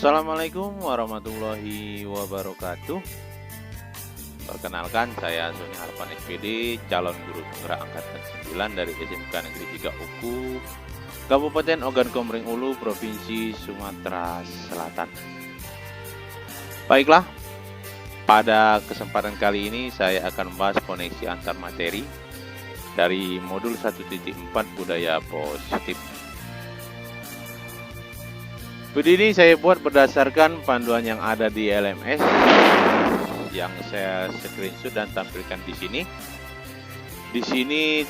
Assalamualaikum warahmatullahi wabarakatuh. Perkenalkan, saya Sony Harpan SPD, calon guru penggerak angkatan 9 dari SMK Negeri 3 Uku, Kabupaten Ogan Komering Ulu, Provinsi Sumatera Selatan. Baiklah, pada kesempatan kali ini saya akan membahas koneksi antar materi dari modul 1.4 budaya positif. Video ini saya buat berdasarkan panduan yang ada di LMS yang saya screenshot dan tampilkan di sini. Di sini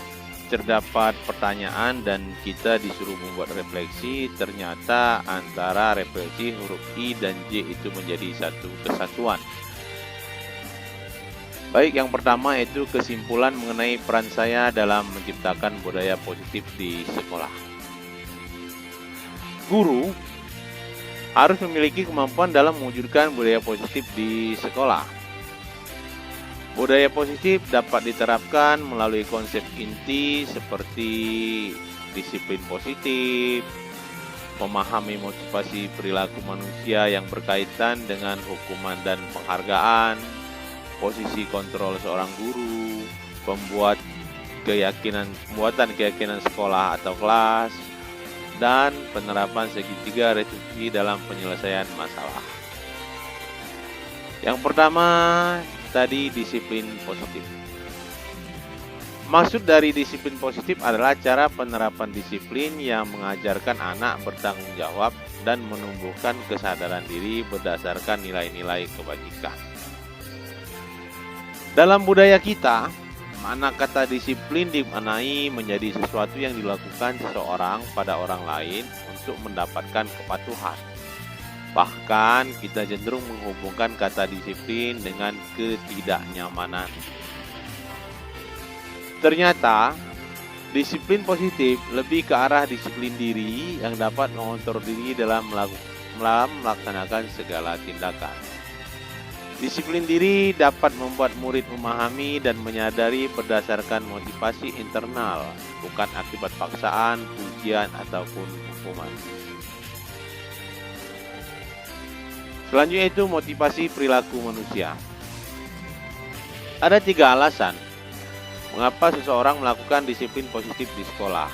terdapat pertanyaan dan kita disuruh membuat refleksi. Ternyata antara refleksi huruf I dan J itu menjadi satu kesatuan. Baik, yang pertama itu kesimpulan mengenai peran saya dalam menciptakan budaya positif di sekolah. Guru harus memiliki kemampuan dalam mewujudkan budaya positif di sekolah. Budaya positif dapat diterapkan melalui konsep inti seperti disiplin positif, memahami motivasi perilaku manusia yang berkaitan dengan hukuman dan penghargaan, posisi kontrol seorang guru, pembuatan keyakinan sekolah atau kelas, dan penerapan segitiga restitusi dalam penyelesaian masalah. Yang pertama tadi disiplin positif. Maksud dari disiplin positif adalah cara penerapan disiplin yang mengajarkan anak bertanggung jawab dan menumbuhkan kesadaran diri berdasarkan nilai-nilai kebajikan. Dalam budaya kita, makna kata disiplin dimaknai menjadi sesuatu yang dilakukan seseorang pada orang lain untuk mendapatkan kepatuhan. Bahkan kita cenderung menghubungkan kata disiplin dengan ketidaknyamanan. Ternyata, disiplin positif lebih ke arah disiplin diri yang dapat mengontrol diri dalam melaksanakan segala tindakan. Disiplin diri dapat membuat murid memahami dan menyadari berdasarkan motivasi internal, bukan akibat paksaan, pujian, ataupun hukuman. Selanjutnya itu motivasi perilaku manusia. Ada 3 alasan mengapa seseorang melakukan disiplin positif di sekolah.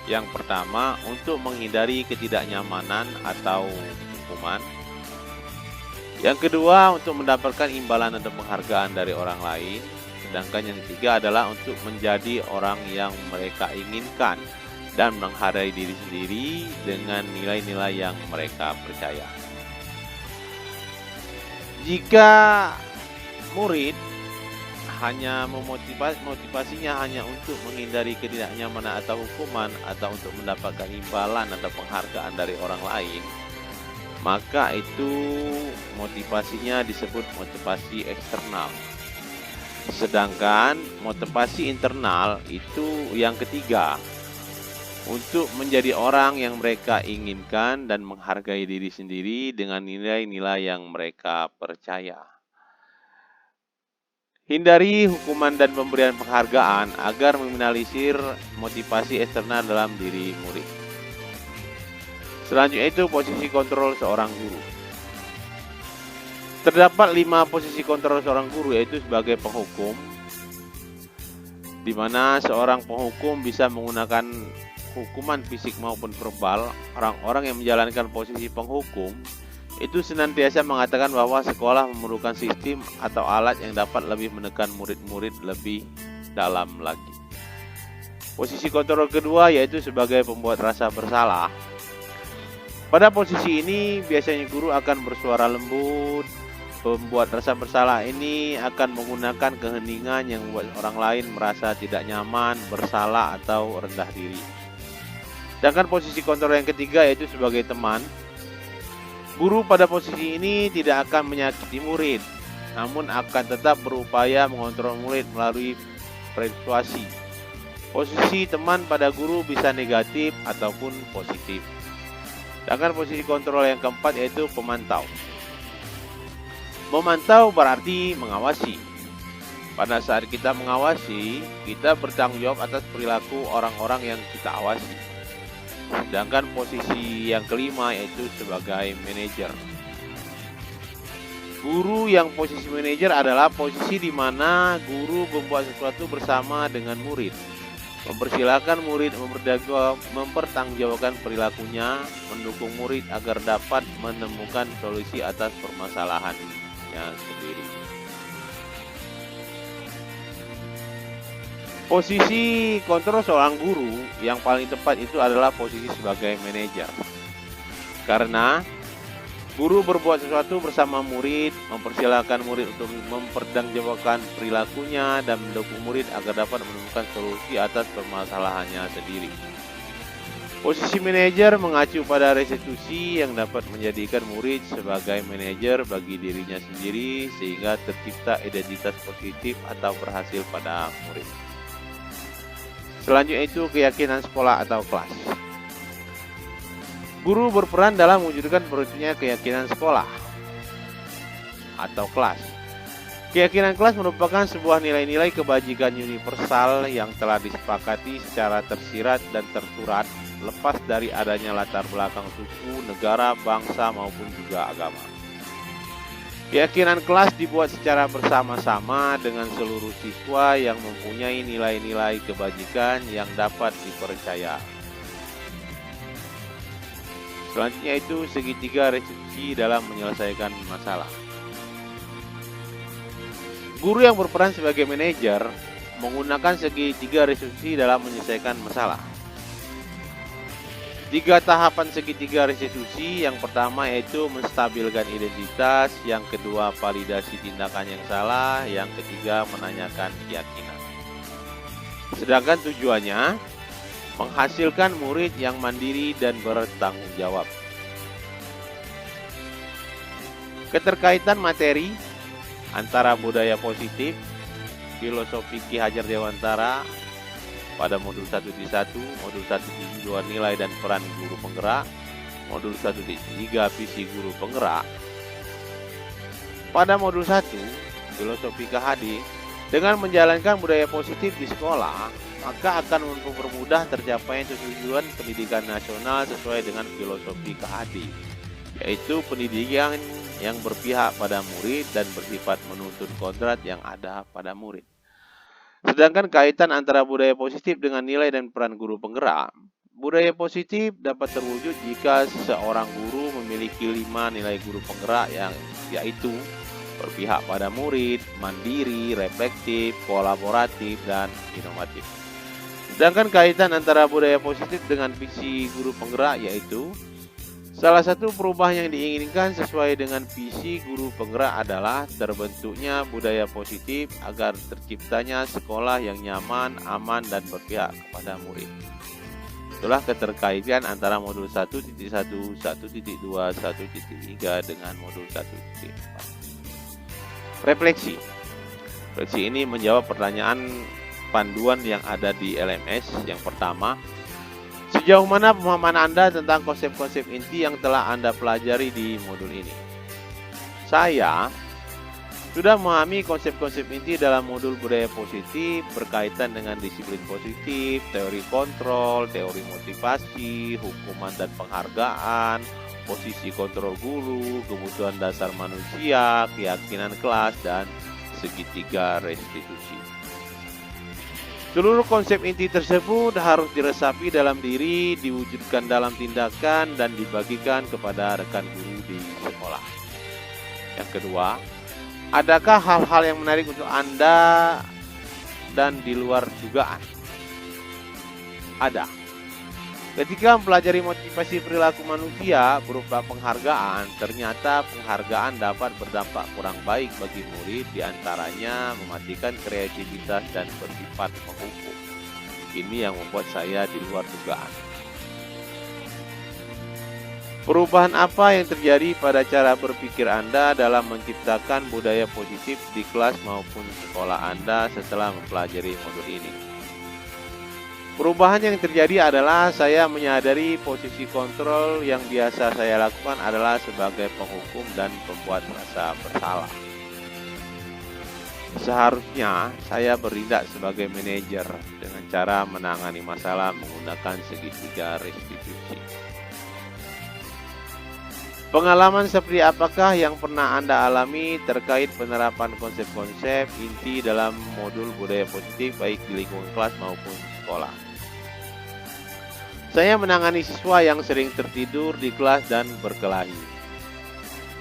Yang pertama, untuk menghindari ketidaknyamanan atau hukuman. Yang kedua, untuk mendapatkan imbalan atau penghargaan dari orang lain. Sedangkan yang ketiga adalah untuk menjadi orang yang mereka inginkan dan menghargai diri sendiri dengan nilai-nilai yang mereka percaya. Jika murid hanya motivasinya hanya untuk menghindari ketidaknyamanan atau hukuman atau untuk mendapatkan imbalan atau penghargaan dari orang lain, maka itu motivasinya disebut motivasi eksternal. Sedangkan motivasi internal itu yang ketiga, untuk menjadi orang yang mereka inginkan dan menghargai diri sendiri dengan nilai-nilai yang mereka percaya. Hindari hukuman dan pemberian penghargaan agar meminimalisir motivasi eksternal dalam diri murid. Selanjutnya itu posisi kontrol seorang guru. Terdapat 5 posisi kontrol seorang guru, yaitu sebagai penghukum, di mana seorang penghukum bisa menggunakan hukuman fisik maupun verbal. Orang-orang yang menjalankan posisi penghukum itu senantiasa mengatakan bahwa sekolah memerlukan sistem atau alat yang dapat lebih menekan murid-murid lebih dalam lagi. Posisi kontrol kedua yaitu sebagai pembuat rasa bersalah. Pada posisi ini biasanya guru akan bersuara lembut. Pembuat rasa bersalah ini akan menggunakan keheningan yang membuat orang lain merasa tidak nyaman, bersalah, atau rendah diri. Sedangkan posisi kontrol yang ketiga yaitu sebagai teman. Guru pada posisi ini tidak akan menyakiti murid, namun akan tetap berupaya mengontrol murid melalui persuasi. Posisi teman pada guru bisa negatif ataupun positif. Sedangkan posisi kontrol yang keempat yaitu pemantau. Memantau berarti mengawasi. Pada saat kita mengawasi, kita bertanggung jawab atas perilaku orang-orang yang kita awasi. Sedangkan posisi yang kelima yaitu sebagai manajer. Guru yang posisi manajer adalah posisi di mana guru membuat sesuatu bersama dengan murid. Mempersilahkan murid mempertanggungjawabkan perilakunya, mendukung murid agar dapat menemukan solusi atas permasalahannya sendiri. Posisi kontrol seorang guru yang paling tepat itu adalah posisi sebagai manajer. Karena guru berbuat sesuatu bersama murid, mempersilahkan murid untuk mempertanggungjawabkan perilakunya dan mendukung murid agar dapat menemukan solusi atas permasalahannya sendiri. Posisi manajer mengacu pada restitusi yang dapat menjadikan murid sebagai manajer bagi dirinya sendiri sehingga tercipta identitas positif atau berhasil pada murid. Selanjutnya itu keyakinan sekolah atau kelas. Guru berperan dalam mewujudkan terwujudnya keyakinan sekolah atau kelas. Keyakinan kelas merupakan sebuah nilai-nilai kebajikan universal yang telah disepakati secara tersirat dan tersurat lepas dari adanya latar belakang suku, negara, bangsa maupun juga agama. Keyakinan kelas dibuat secara bersama-sama dengan seluruh siswa yang mempunyai nilai-nilai kebajikan yang dapat dipercaya. Selanjutnya itu segitiga restitusi dalam menyelesaikan masalah. Guru yang berperan sebagai manajer menggunakan segitiga restitusi dalam menyelesaikan masalah. 3 tahapan segitiga restitusi, yang pertama yaitu menstabilkan identitas, yang kedua validasi tindakan yang salah, yang ketiga menanyakan keyakinan. Sedangkan tujuannya menghasilkan murid yang mandiri dan bertanggung jawab. Keterkaitan materi antara budaya positif, filosofi Ki Hajar Dewantara pada modul 1.1, modul 1.2 nilai dan peran guru penggerak, modul 1.3 visi guru penggerak. Pada modul 1, filosofi KHD, dengan menjalankan budaya positif di sekolah, maka akan mempermudah tercapainya tujuan pendidikan nasional sesuai dengan filosofi KHD, yaitu pendidikan yang berpihak pada murid dan bersifat menuntun kodrat yang ada pada murid. Sedangkan kaitan antara budaya positif dengan nilai dan peran guru penggerak, budaya positif dapat terwujud jika seorang guru memiliki 5 nilai guru penggerak yaitu berpihak pada murid, mandiri, reflektif, kolaboratif, dan inovatif. Sedangkan kaitan antara budaya positif dengan visi guru penggerak yaitu salah satu perubahan yang diinginkan sesuai dengan visi guru penggerak adalah terbentuknya budaya positif agar terciptanya sekolah yang nyaman, aman, dan berpihak kepada murid. Itulah keterkaitan antara modul 1.1, 1.2, 1.3 dengan modul 1.4. Refleksi. Refleksi ini menjawab pertanyaan panduan yang ada di LMS. Yang pertama, sejauh mana pemahaman Anda tentang konsep-konsep inti yang telah Anda pelajari di modul ini? Saya sudah memahami konsep-konsep inti dalam modul budaya positif berkaitan dengan disiplin positif, teori kontrol, teori motivasi, hukuman dan penghargaan, posisi kontrol guru, kebutuhan dasar manusia, keyakinan kelas, dan segitiga restitusi. Seluruh konsep inti tersebut harus diresapi dalam diri, diwujudkan dalam tindakan, dan dibagikan kepada rekan guru di sekolah. Yang kedua, adakah hal-hal yang menarik untuk Anda dan di luar dugaan? Ada. Ketika mempelajari motivasi perilaku manusia berupa penghargaan, ternyata penghargaan dapat berdampak kurang baik bagi murid, diantaranya mematikan kreativitas dan bersifat menghukum. Ini yang membuat saya di luar dugaan. Perubahan apa yang terjadi pada cara berpikir Anda dalam menciptakan budaya positif di kelas maupun sekolah Anda setelah mempelajari modul ini? Perubahan yang terjadi adalah saya menyadari posisi kontrol yang biasa saya lakukan adalah sebagai penghukum dan pembuat merasa bersalah. Seharusnya saya bertindak sebagai manajer dengan cara menangani masalah menggunakan segitiga restitusi. Pengalaman seperti apakah yang pernah Anda alami terkait penerapan konsep-konsep inti dalam modul budaya positif baik di lingkungan kelas maupun sekolah? Saya menangani siswa yang sering tertidur di kelas dan berkelahi.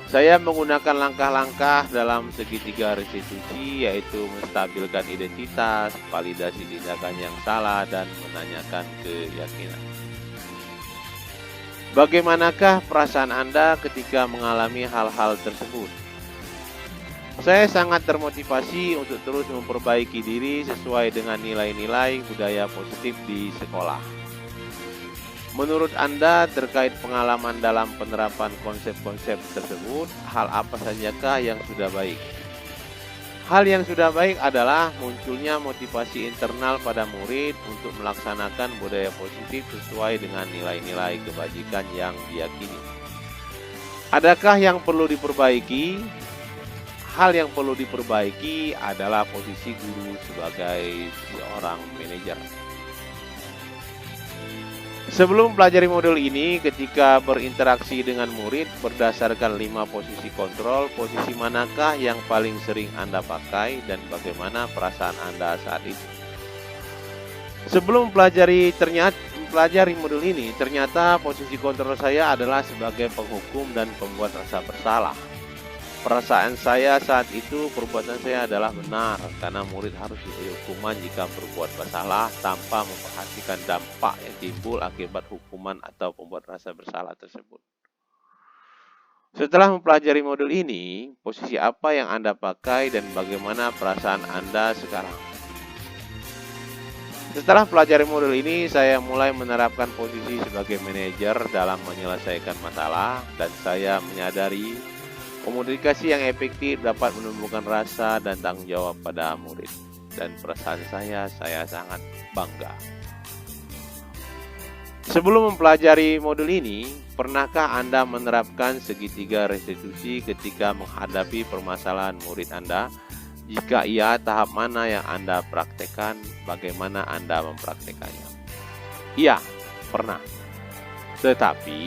Saya menggunakan langkah-langkah dalam segitiga restitusi, yaitu menstabilkan identitas, validasi tindakan yang salah, dan menanyakan keyakinan. Bagaimanakah perasaan Anda ketika mengalami hal-hal tersebut? Saya sangat termotivasi untuk terus memperbaiki diri sesuai dengan nilai-nilai budaya positif di sekolah. Menurut Anda terkait pengalaman dalam penerapan konsep-konsep tersebut, hal apa sajakah yang sudah baik? Hal yang sudah baik adalah munculnya motivasi internal pada murid untuk melaksanakan budaya positif sesuai dengan nilai-nilai kebajikan yang diyakini. Adakah yang perlu diperbaiki? Hal yang perlu diperbaiki adalah posisi guru sebagai seorang manajer. Sebelum pelajari modul ini, ketika berinteraksi dengan murid berdasarkan 5 posisi kontrol, posisi manakah yang paling sering Anda pakai dan bagaimana perasaan Anda saat itu? Sebelum pelajari modul ini, ternyata posisi kontrol saya adalah sebagai penghukum dan pembuat rasa bersalah. Perasaan saya saat itu, perbuatan saya adalah benar karena murid harus diberi hukuman jika berbuat bersalah tanpa memperhatikan dampak yang timbul akibat hukuman atau pembuat rasa bersalah tersebut. Setelah mempelajari modul ini, posisi apa yang Anda pakai dan bagaimana perasaan Anda sekarang? Setelah pelajari modul ini, saya mulai menerapkan posisi sebagai manajer dalam menyelesaikan masalah dan saya menyadari komunikasi yang efektif dapat menumbuhkan rasa dan tanggung jawab pada murid. Dan perasaan saya sangat bangga. Sebelum mempelajari modul ini, pernahkah Anda menerapkan segitiga restitusi ketika menghadapi permasalahan murid Anda? Jika iya, tahap mana yang Anda praktekkan? Bagaimana Anda mempraktekannya? Iya, pernah. Tetapi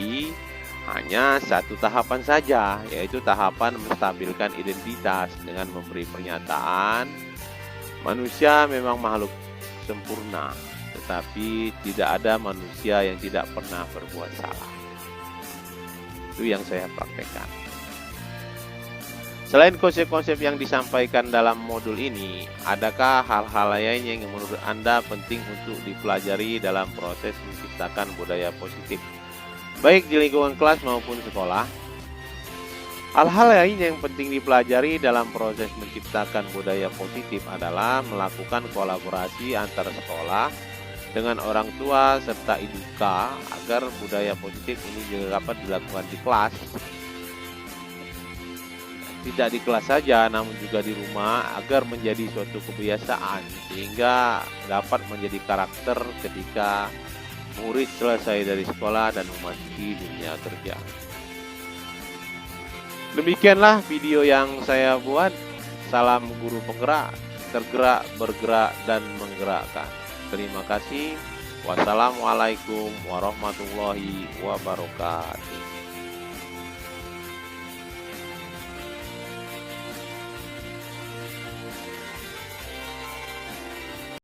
hanya satu tahapan saja, yaitu tahapan menstabilkan identitas dengan memberi pernyataan. Manusia memang makhluk sempurna, tetapi tidak ada manusia yang tidak pernah berbuat salah. Itu yang saya praktekkan. Selain konsep-konsep yang disampaikan dalam modul ini, adakah hal-hal lain yang menurut Anda penting untuk dipelajari dalam proses menciptakan budaya positif, baik di lingkungan kelas maupun sekolah? Hal-hal lain yang penting dipelajari dalam proses menciptakan budaya positif adalah melakukan kolaborasi antar sekolah dengan orang tua serta iduka agar budaya positif ini juga dapat dilakukan di kelas. Tidak di kelas saja, namun juga di rumah agar menjadi suatu kebiasaan sehingga dapat menjadi karakter ketika murid selesai dari sekolah dan memasuki dunia kerja. Demikianlah video yang saya buat. Salam guru penggerak, tergerak, bergerak, dan menggerakkan. Terima kasih. Wassalamualaikum warahmatullahi wabarakatuh.